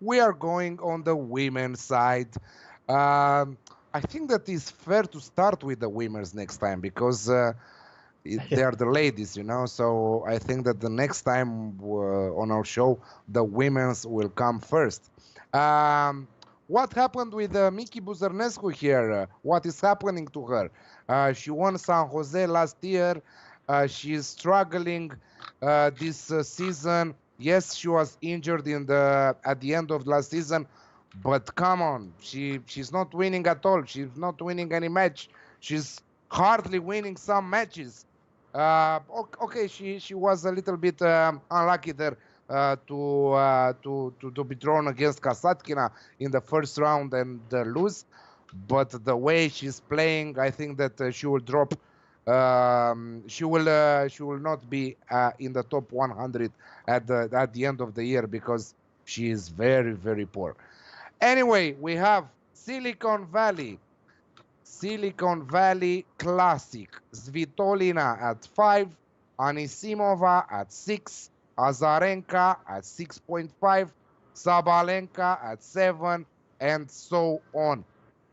we are going on the women's side. Um, I think that it's fair to start with the women's next time because they are the ladies, you know. So I think that the next time on our show, the women's will come first. Um, what happened with Miki Buzărnescu here? What is happening to her? She won San Jose last year. She is struggling this season. Yes, she was injured at the end of last season, but come on, she's not winning at all. She's not winning any match. She's hardly winning some matches. Okay, she was a little bit unlucky there to be drawn against Kasatkina in the first round and lose. But the way she's playing, I think that she will drop. She will not be in the top 100 at the end of the year because she is very, very poor. Anyway, we have Silicon Valley Classic. Svitolina at 5, Anisimova at 6, Azarenka at 6.5, Sabalenka at 7, and so on.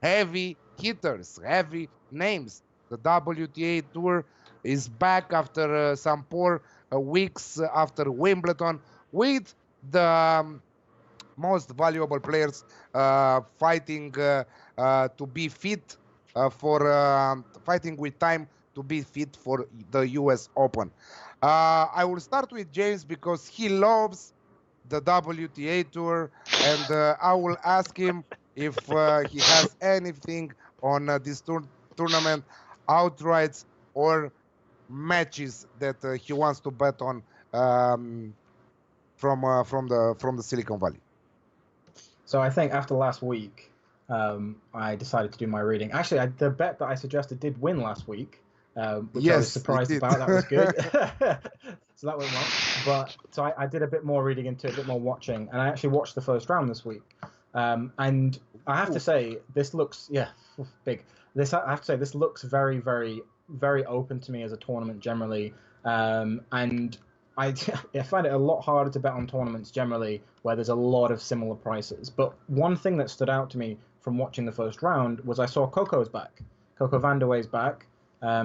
Heavy hitters, heavy names. The WTA Tour is back after some poor weeks after Wimbledon with the most valuable players fighting to be fit fighting with time to be fit for the US Open. I will start with James because he loves the WTA Tour, and I will ask him if he has anything on this tournament, outrights or matches that he wants to bet on from the Silicon Valley. So I think after last week, I decided to do my reading. Actually, the bet that I suggested did win last week, which I was surprised about. That was good. So that went well. But so I did a bit more reading into it, a bit more watching, and I actually watched the first round this week. And I have to say, this looks big. I have to say, this looks very, very, very open to me as a tournament generally, and I find it a lot harder to bet on tournaments generally where there's a lot of similar prices. But one thing that stood out to me from watching the first round was I saw Coco's back. Coco Vandeweghe's back.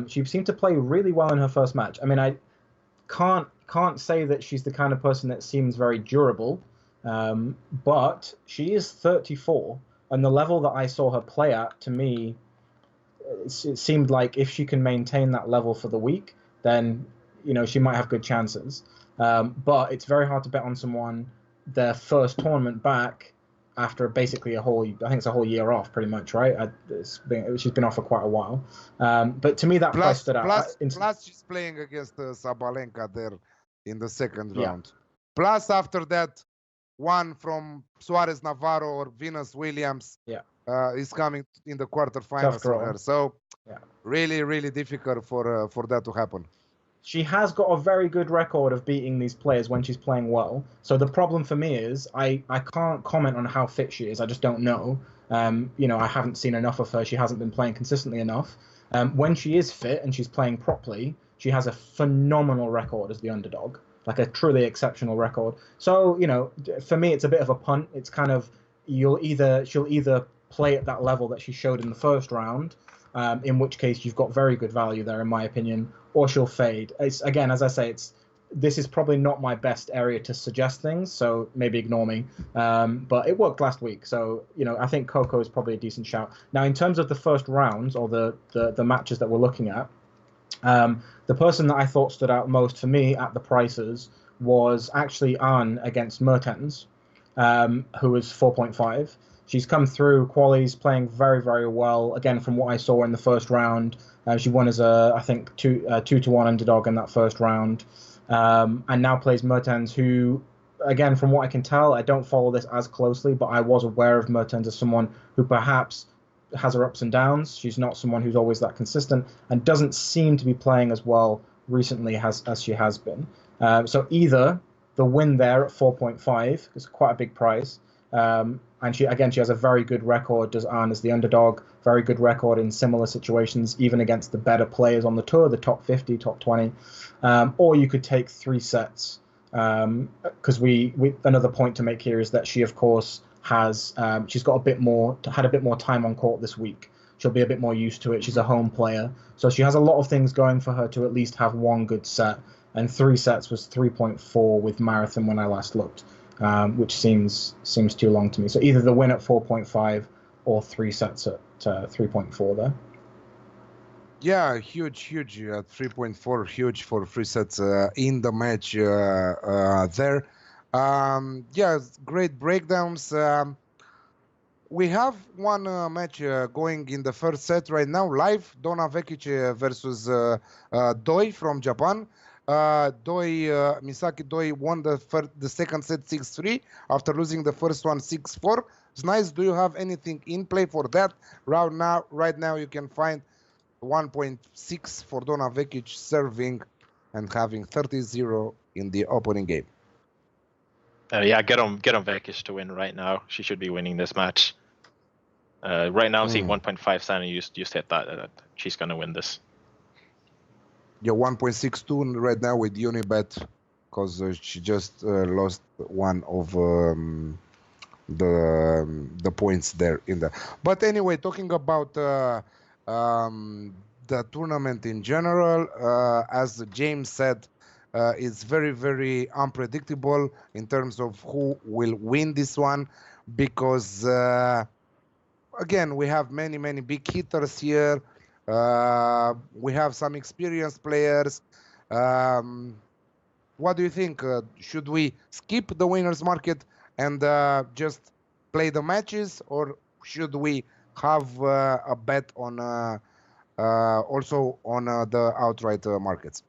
She seemed to play really well in her first match. I mean, I can't say that she's the kind of person that seems very durable, but she is 34, and the level that I saw her play at, to me, it seemed like if she can maintain that level for the week, then she might have good chances. But it's very hard to bet on someone their first tournament back after basically I think it's a whole year off, pretty much, right? She's been off for quite a while. But to me, that price stood out. Plus, she's playing against Sabalenka there in the second round. Plus, after that, one from Suarez Navarro or Venus Williams is coming in the quarterfinals for her. So really, really difficult for that to happen. She has got a very good record of beating these players when she's playing well. So the problem for me is I can't comment on how fit she is. I just don't know. I haven't seen enough of her. She hasn't been playing consistently enough. When she is fit and she's playing properly, she has a phenomenal record as the underdog, like a truly exceptional record. So, for me, it's a bit of a punt. It's kind of she'll either play at that level that she showed in the first round, in which case you've got very good value there, in my opinion, or she'll fade. It's, again, as I say, this is probably not my best area to suggest things, so maybe ignore me. But it worked last week, so I think Coco is probably a decent shout. Now, in terms of the first rounds or the matches that we're looking at, the person that I thought stood out most for me at the prices was actually Anne against Mertens, who was 4.5. She's come through qualies playing very, very well. Again, from what I saw in the first round, she won as I think 2-1 underdog in that first round, and now plays Mertens, who, again, from what I can tell, I don't follow this as closely, but I was aware of Mertens as someone who perhaps has her ups and downs. She's not someone who's always that consistent and doesn't seem to be playing as well recently as she has been. So either the win there at 4.5 is quite a big price. And she has a very good record, does Anne, as the underdog, very good record in similar situations, even against the better players on the tour, the top 50, top 20. Or you could take 3 sets. Because we another point to make here is that she, of course, has she's got had a bit more time on court this week. She'll be a bit more used to it. She's a home player, so she has a lot of things going for her to at least have one good set. And 3 sets was 3.4 with Marathon when I last looked, which seems too long to me. So either the win at 4.5 or 3 sets at 3.4 there. Yeah, huge, 3.4, huge for 3 sets in the match there. Yeah, great breakdowns. We have one match going in the first set right now, live. Donna Vekic versus Doi from Japan. Misaki Doi won the second set 6-3 after losing the first one 6-4. It's nice. Do you have anything in play for that? Right now you can find 1.6 for Donna Vekic serving and having 30-0 in the opening game. Yeah, get on Vekic to win right now. She should be winning this match. Right now I'm seeing 1.5 Stan, and you just hit that. She's gonna win this. Yeah, 1.62 right now with Unibet because she just lost one of the points there in there. But anyway, talking about the tournament in general, as James said, it's very, very unpredictable in terms of who will win this one because, again, we have many, many big hitters here. We have some experienced players. What do you think? Should we skip the winners market and just play the matches, or should we have a bet on also on the outright markets?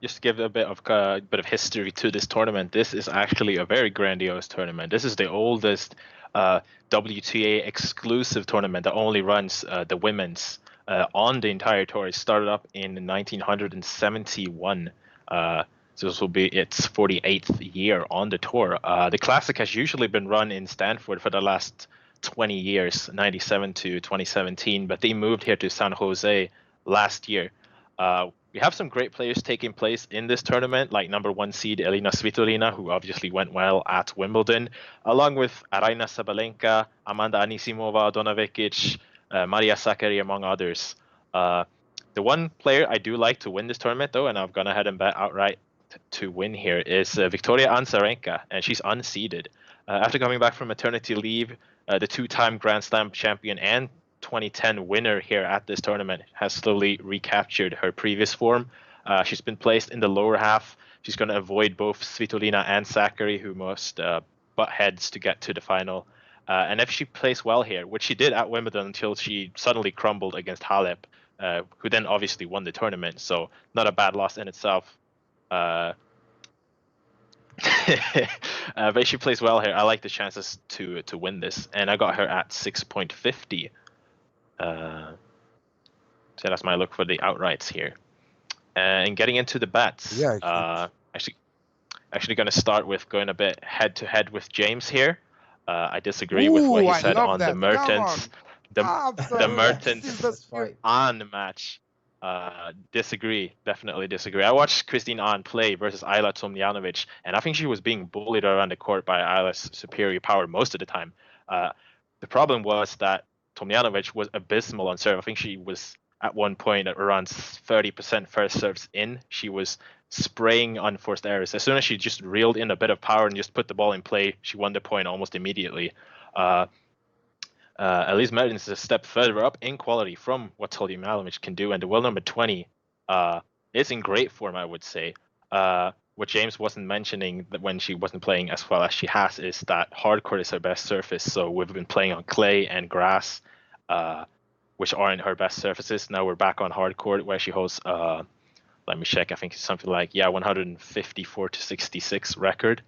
Just to give a bit of history to this tournament. This is actually a very grandiose tournament. This is the oldest WTA exclusive tournament that only runs the women's on the entire tour. It started up in 1971. So this will be its 48th year on the tour. The Classic has usually been run in Stanford for the last 20 years, 97 to 2017, but they moved here to San Jose last year. We have some great players taking place in this tournament, like #1 seed Elina Svitolina, who obviously went well at Wimbledon, along with Aryna Sabalenka, Amanda Anisimova, Donna Vekic, Maria Sakkari, among others. The one player I do like to win this tournament, though, and I've gone ahead and bet outright to win here, is Victoria Azarenka, and she's unseeded. After coming back from maternity leave, the two-time Grand Slam champion and 2010 winner here at this tournament has slowly recaptured her previous form. She's been placed in the lower half. She's going to avoid both Svitolina and Sakkari, who must butt heads to get to the final. And if she plays well here, which she did at Wimbledon until she suddenly crumbled against Halep, who then obviously won the tournament, so not a bad loss in itself. But if she plays well here, I like the chances to win this, and I got her at 6.50. So that's my look for the outrights here. And getting into the bets, actually going to start with going a bit head to head with James here. I disagree with what he said on the Mertens. The Mertens on match. Definitely disagree. I watched Christine Ahn play versus Ayla Tomljanovic, and I think she was being bullied around the court by Ayla's superior power most of the time. The problem was that Tomljanovic was abysmal on serve. I think she was at one point at around 30% first serves in. She was spraying unforced errors. As soon as she just reeled in a bit of power and just put the ball in play, she won the point almost immediately. Elise Mertens is a step further up in quality from what Tomljanovic can do, and the world number 20 is in great form, I would say. What James wasn't mentioning that when she wasn't playing as well as she has is that hard court is her best surface. So we've been playing on clay and grass, which aren't her best surfaces. Now we're back on hard court where she holds, let me check, I think it's something like, 154 to 66 record.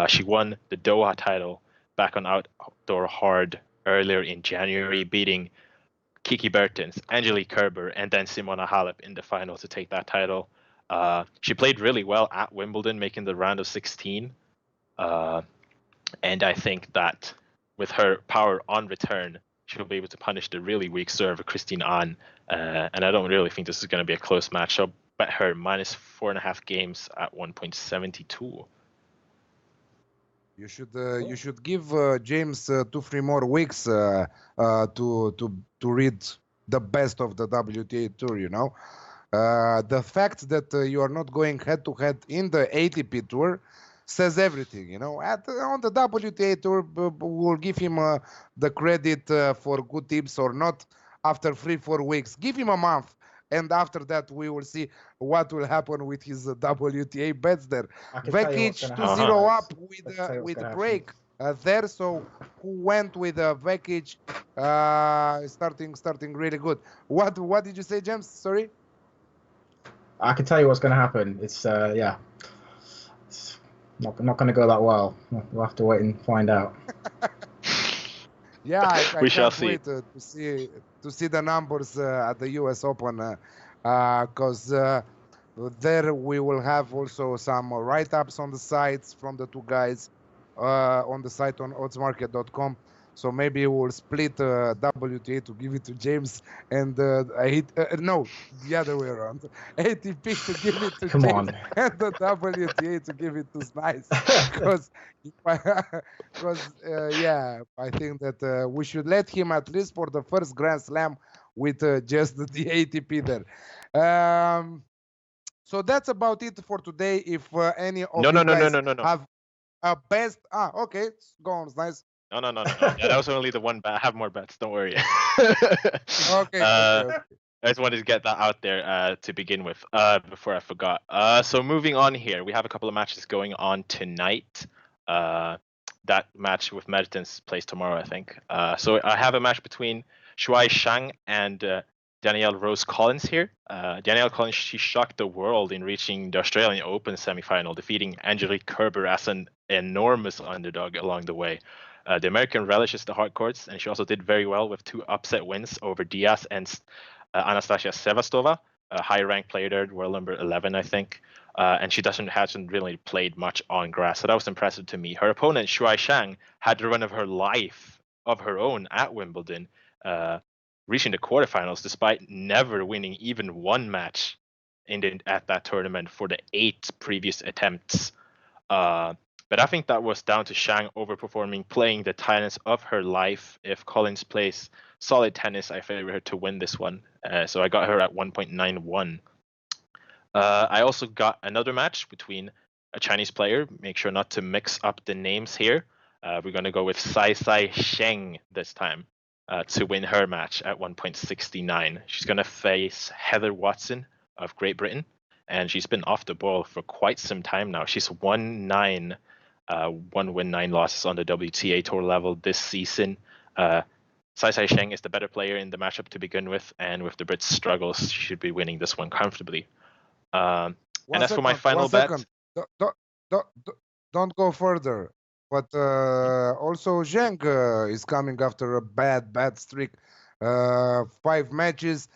She won the Doha title back on outdoor hard earlier in January, beating Kiki Bertens, Angelique Kerber, and then Simona Halep in the final to take that title. She played really well at Wimbledon, making the round of 16. And I think that with her power on return, she'll be able to punish the really weak serve of Christine Ahn. And I don't really think this is going to be a close match. So bet her minus 4.5 games at 1.72. You should give James 2-3 more weeks to read the best of the WTA tour. You know, the fact that you are not going head to head in the ATP tour says everything. You know, on the WTA tour, we'll give him the credit for good tips or not after 3-4 weeks. Give him a month. And after that, we will see what will happen with his WTA bets there. Vekic 2-0 up with a break there. So who went with Vekic starting really good. What did you say, James? Sorry. I can tell you what's going to happen. It's it's not going to go that well. We'll have to wait and find out. Yeah, I We shall can't see. wait to see the numbers at the US Open because there we will have also some write-ups on the sites from the two guys on the site on oddsmarket.com. So maybe we'll split WTA to give it to James and no, the other way around. ATP to give it to Come James on. and the WTA to give it to Snice. Because yeah, I think that we should let him at least for the first Grand Slam with just the ATP there. So that's about it for today. If any of No. have a best, okay, go on, Snice. No. Yeah, that was only the one bet. I have more bets. Don't worry. Okay. I just wanted to get that out there to begin with before I forgot. So moving on here, we have a couple of matches going on tonight. That match with Mertens plays tomorrow, I think. So I have a match between Shuai Shang and Danielle Rose Collins here. Danielle Collins, she shocked the world in reaching the Australian Open semifinal, defeating Angelique Kerber as an enormous underdog along the way. The American relishes the hard courts, and she also did very well with 2 upset wins over Diaz and Anastasia Sevastova, a high-ranked player there, world number 11, I think. And she hasn't really played much on grass, so that was impressive to me. Her opponent, Shuai Shang, had the run of her life of her own at Wimbledon, reaching the quarterfinals despite never winning even one match at that tournament for the 8 previous attempts. But I think that was down to Shang overperforming, playing the tennis of her life. If Collins plays solid tennis, I favor her to win this one. So I got her at 1.91. I also got another match between a Chinese player. Make sure not to mix up the names here. We're going to go with Sai Sheng this time to win her match at 1.69. She's going to face Heather Watson of Great Britain, and she's been off the ball for quite some time now. She's won 1 win, 9 losses on the WTA Tour level this season. Sai Sheng is the better player in the matchup to begin with, and with the Brits' struggles, she should be winning this one comfortably. And as for my final bet, don't go further. But also Zheng is coming after a bad streak. 5 matches,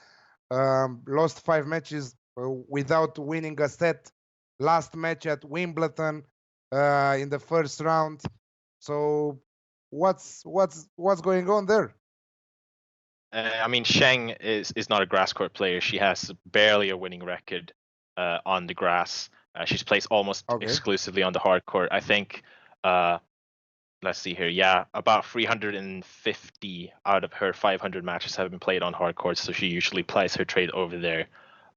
lost 5 matches without winning a set. Last match at Wimbledon in the first round. So what's going on there? I mean, Sheng is not a grass court player. She has barely a winning record on the grass. She's played almost exclusively on the hard court. I think, let's see here. Yeah, about 350 out of her 500 matches have been played on hard courts. So she usually plays her trade over there.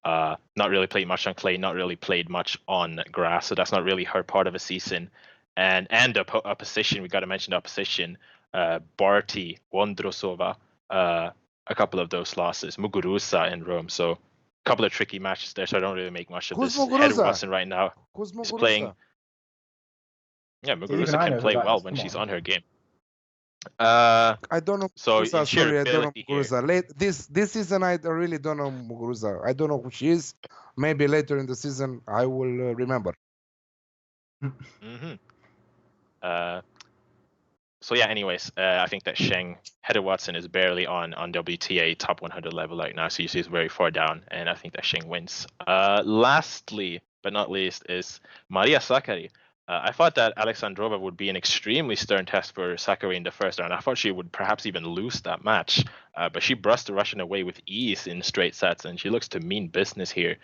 Not really played much on clay, not really played much on grass. So that's not really her part of a season. And the opposition, we got to mention the opposition. Barty, Vondrosova, a couple of those losses. Muguruza in Rome. So a couple of tricky matches there. So I don't really make much of this. Heather Watson right now is playing. Yeah, Muguruza can play well when she's on her game. I don't know. So sorry, I don't know Muguruza. This season, I really don't know Muguruza. I don't know who she is. Maybe later in the season, I will remember. Mm-hmm. So yeah, anyways, I think that Heather Watson is barely on WTA top 100 level right now, so she's very far down, and I think that Sheng wins. Lastly, but not least, is Maria Sakkari. I thought that Alexandrova would be an extremely stern test for Sakkari in the first round. I thought she would perhaps even lose that match, but she brushed the Russian away with ease in straight sets, and she looks to mean business here.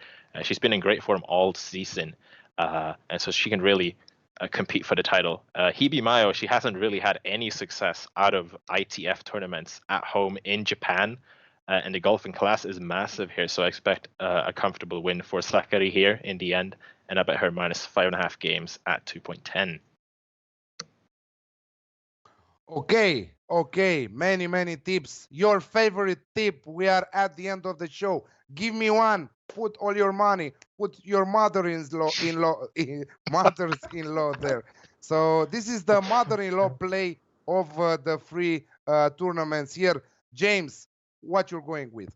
She's been in great form all season, and so she can really compete for the title. Hebe Mayo, she hasn't really had any success out of ITF tournaments at home in Japan, and the golfing class is massive here, so I expect a comfortable win for Sakkari here in the end. And I bet her minus 5.5 games at 2.10. Okay. Many tips. Your favorite tip. We are at the end of the show. Give me one. Put all your money. Put your mother-in-law there. So this is the mother-in-law play of the free tournaments here. James, what you're going with?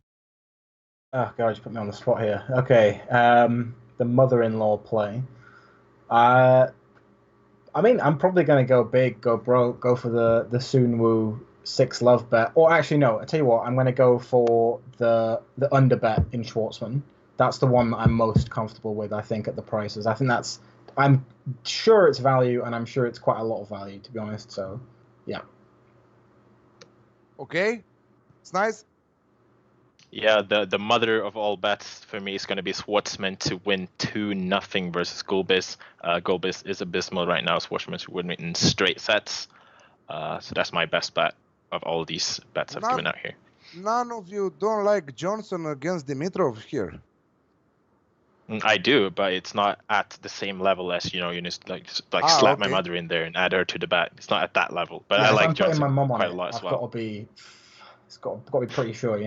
Oh God, you put me on the spot here. Okay, the mother-in-law play. I mean, I'm probably going to go big, go broke, go for the Soonwoo 6 love bet. Or actually, no, I tell you what, I'm going to go for the under bet in Schwartzman. That's the one that I'm most comfortable with, I think, at the prices. I'm sure it's value, and I'm sure it's quite a lot of value, to be honest. So, yeah. Okay, it's nice. Yeah, the mother of all bets for me is going to be Schwartzman to win 2-0 versus Gulbis. Gulbis is abysmal right now. Schwartzman should win in straight sets. So that's my best bet of all these bets I've given out here. None of you don't like Johnson against Dimitrov here. I do, but it's not at the same level as, you just slap my mother in there and add her to the bet. It's not at that level. But yeah, I like I'm Johnson my mom on quite it, a lot as I've well. It's got to be pretty sure,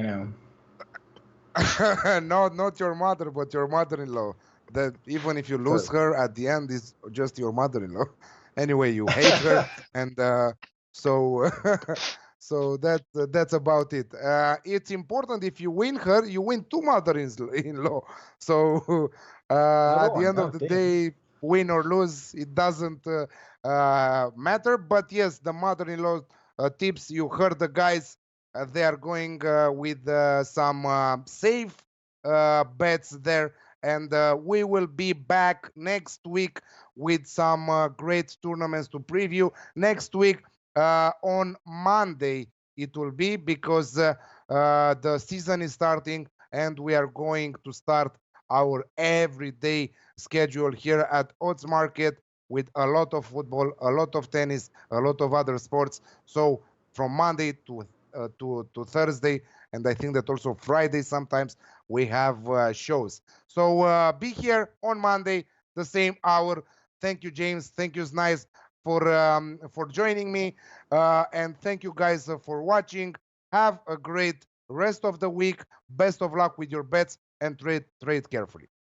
No, not your mother, but your mother-in-law. That even if you lose her at the end, is just your mother-in-law. Anyway, you hate her, and so so that's about it. It's important if you win her, you win 2 mother-in-law. So at the end of the day, win or lose, it doesn't matter. But yes, the mother-in-law tips. You heard the guys. They are going with some safe bets there. And we will be back next week with some great tournaments to preview. Next week on Monday it will be, because the season is starting and we are going to start our everyday schedule here at Odds Market with a lot of football, a lot of tennis, a lot of other sports. So from Monday to Thursday, and I think that also Friday sometimes we have shows. So be here on Monday, the same hour. Thank you, James. Thank you, Nice, for joining me, and thank you guys for watching. Have a great rest of the week. Best of luck with your bets and trade carefully.